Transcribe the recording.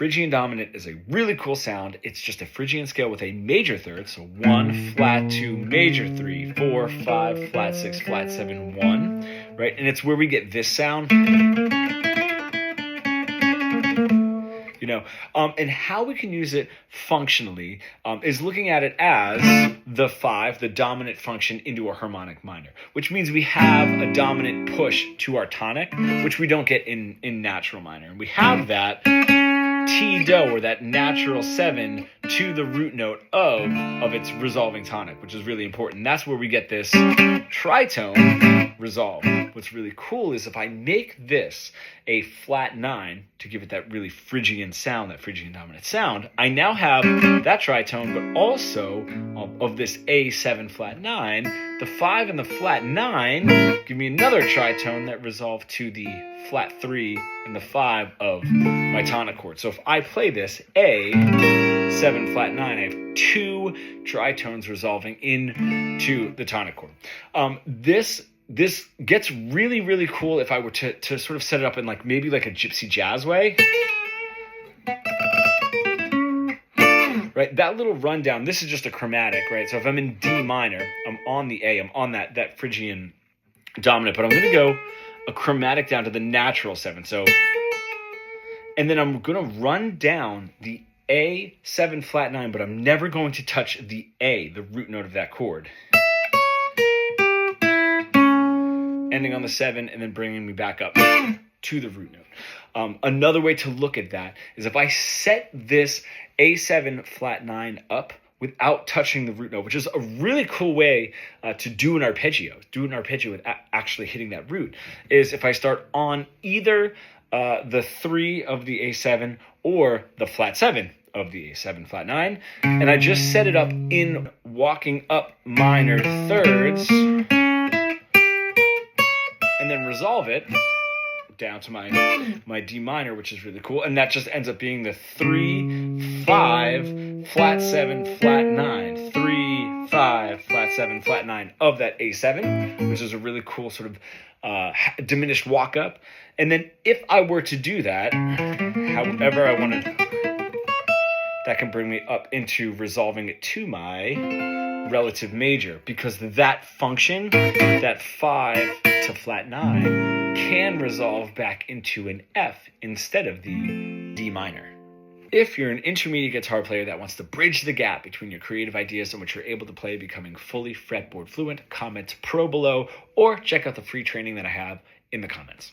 Phrygian Dominant is a really cool sound. It's just a Phrygian scale with a major third. So 1, flat 2, major 3, 4, 5, flat 6, flat 7, 1, right? And it's where we get this sound. And how we can use it functionally is looking at it as the 5, the dominant function, into a harmonic minor, which means we have a dominant push to our tonic, which we don't get in natural minor. And we have that T-do, or that natural 7, to the root note of its resolving tonic, which is really important. That's where we get this tritone resolve. What's really cool is if I make this a flat 9 to give it that really Phrygian sound, that Phrygian dominant sound, I now have that tritone, but also of this A7 flat 9, the 5 and the flat 9 give me another tritone that resolve to the flat 3 and the 5 of my tonic chord. So if I play this A7 flat 9, I have 2 tritones resolving into the tonic chord. This gets really, really cool if I were to sort of set it up in maybe a gypsy jazz way. Right, that little rundown, this is just a chromatic, right? So if I'm in D minor, I'm on the A, I'm on that Phrygian dominant, but I'm going to go a chromatic down to the natural 7. So, and then I'm going to run down the A7 flat 9, but I'm never going to touch the A, the root note of that chord. Ending on the 7 and then bringing me back up to the root note. Another way to look at that is if I set this A7 flat 9 up without touching the root note, which is a really cool way to do an arpeggio. Do an arpeggio with actually hitting that root, is if I start on either the 3 of the A7 or the flat 7 of the A7 flat 9, and I just set it up in walking up minor thirds, and then resolve it down to my D minor, which is really cool. And that just ends up being the 3, 5, flat 7, flat 9, 3, 5, flat 7, flat 9 of that A7, which is a really cool sort of diminished walk up. And then if I were to do that, however I wanted, that can bring me up into resolving it to my relative major, because that function, that 5 to flat 9, can resolve back into an F instead of the D minor. If you're an intermediate guitar player that wants to bridge the gap between your creative ideas and what you're able to play, becoming fully fretboard fluent, comment pro below, or check out the free training that I have in the comments.